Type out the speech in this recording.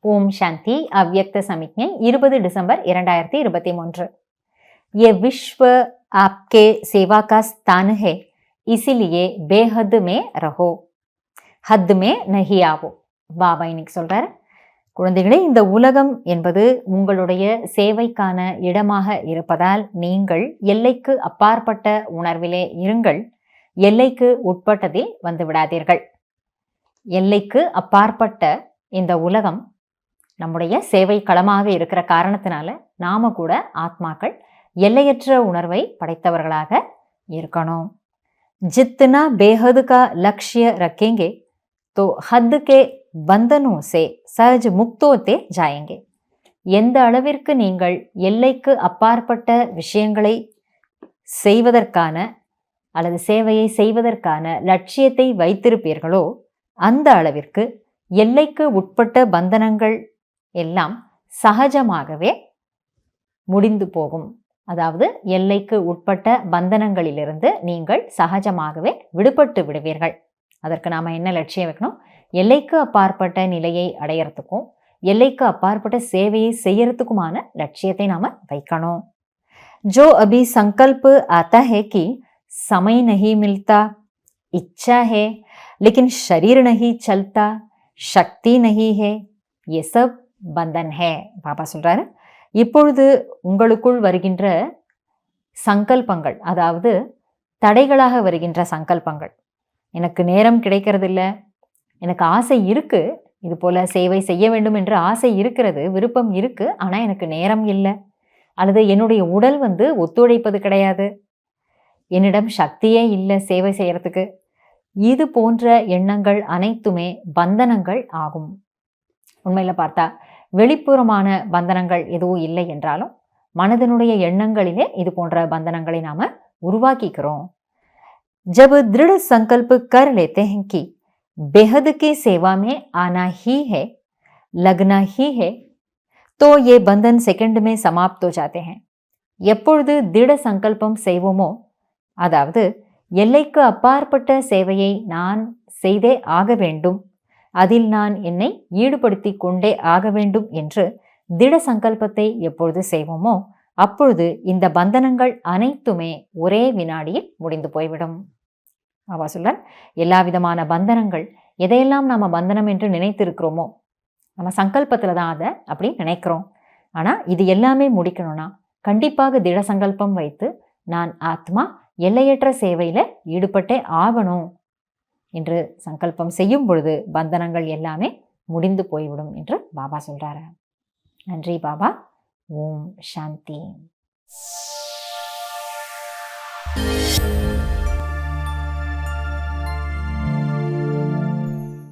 ओम शांति अव्यक्त समिज्ञை 20 दिसंबर 2023 ये विश्व आपके सेवा का स्थान है, इसीलिए बेहद में रहो, हद में नहीं आओ. பாபா இன்னைக்கு சொல்றாரு, குழந்தைகளே, இந்த உலகம் என்பது உங்களுடைய சேவைக்கான இடமாக இருப்பதால் நீங்கள் எல்லைக்கு அப்பாற்பட்ட உணர்விலே இருங்கள், எல்லைக்கு உட்பட்டதில் வந்து விடாதீர்கள். எல்லைக்கு அப்பாற்பட்ட இந்த உலகம் நம்முடைய சேவை களமாக இருக்கிற காரணத்தினால நாம கூட ஆத்மாக்கள் எல்லையற்ற உணர்வை படைத்தவர்களாக இருக்கணும். जितना बेहद का लक्ष्य रखेंगे तो हद के बंधनों से सहज मुक्त होते जाएंगे. எந்த அளவிற்கு நீங்கள் எல்லைக்கு அப்பாற்பட்ட விஷயங்களை செய்வதற்கான அல்லது சேவையை செய்வதற்கான லட்சியத்தை வைத்திருப்பீர்களோ அந்த அளவிற்கு எல்லைக்கு உட்பட்ட பந்தனங்கள் எல்லாம் சகஜமாகவே முடிந்து போகும். அதாவது எல்லைக்கு உட்பட்ட பந்தனங்களிலிருந்து நீங்கள் சகஜமாகவே விடுபட்டு விடுவீர்கள். அதற்கு நாம என்ன லட்சியம் வைக்கணும்? எல்லைக்கு அப்பாற்பட்ட நிலையை அடையறதுக்கும் எல்லைக்கு அப்பாற்பட்ட சேவையை செய்யறதுக்குமான லட்சியத்தை நாம வைக்கணும். जो अभी संकल्प आता है कि समय नहीं मिलता, इच्छा है लेकिन शरीर नहीं चलता, शक्ति नहीं है, ये सब बंधन है. பாபா சொல்றாரு, இப்பொழுது உங்களுக்குள் வருகின்ற சங்கல்பங்கள், அதாவது தடைகளாக வருகின்ற சங்கல்பங்கள், எனக்கு நேரம் கிடைக்கிறது இல்லை, எனக்கு ஆசை இருக்கு, இது போல சேவை செய்ய வேண்டும் என்று ஆசை இருக்கிறது, விருப்பம் இருக்கு, ஆனா எனக்கு நேரம் இல்லை, அல்லது என்னுடைய உடல் ஒத்துழைப்பது கிடையாது, என்னிடம் சக்தியே இல்லை சேவை செய்யறதுக்கு, இது போன்ற எண்ணங்கள் அனைத்துமே பந்தனங்கள் ஆகும். உண்மையில பார்த்தா வெளிப்புறமான பந்தனங்கள் எதுவும் இல்லை என்றாலும் மனதினுடைய எண்ணங்களிலே இது போன்ற பந்தனங்களை நாம உருவாக்கிக்கிறோம். जब दृढ़ संकल्प कर लेते हैं कि बेहद की सेवा में आना ही है, लगना ही है, तो ये बंधन सेकंड में समाप्त हो जाते हैं. எப்பொழுது திட சங்கல்பம் செய்வோமோ, அதாவது எல்லைக்கு அப்பாற்பட்ட சேவையை நான் செய்தே ஆக வேண்டும், அதில் நான் என்னை ஈடுபடுத்தி கொண்டே ஆக வேண்டும் என்று திட சங்கல்பத்தை எப்பொழுது செய்வோமோ அப்பொழுது இந்த பந்தனங்கள் அனைத்துமே ஒரே வினாடியில் முடிந்து போய்விடும். பாபா சொல்றார், எல்லா விதமான பந்தனங்கள், எதையெல்லாம் நாம பந்தனம் என்று நினைத்திருக்கிறோமோ, நம்ம சங்கல்பத்துல தான் அதை அப்படி நினைக்கிறோம். ஆனா இது எல்லாமே முடிக்கணும்னா கண்டிப்பாக திட சங்கல்பம் வைத்து நான் ஆத்மா எல்லையற்ற சேவையில ஈடுபட்டே ஆகணும் என்று சங்கல்பம் செய்யும் பொழுது பந்தனங்கள் எல்லாமே முடிந்து போய்விடும் என்று பாபா சொல்றாரு. நன்றி பாபா. ஓம் சாந்தி.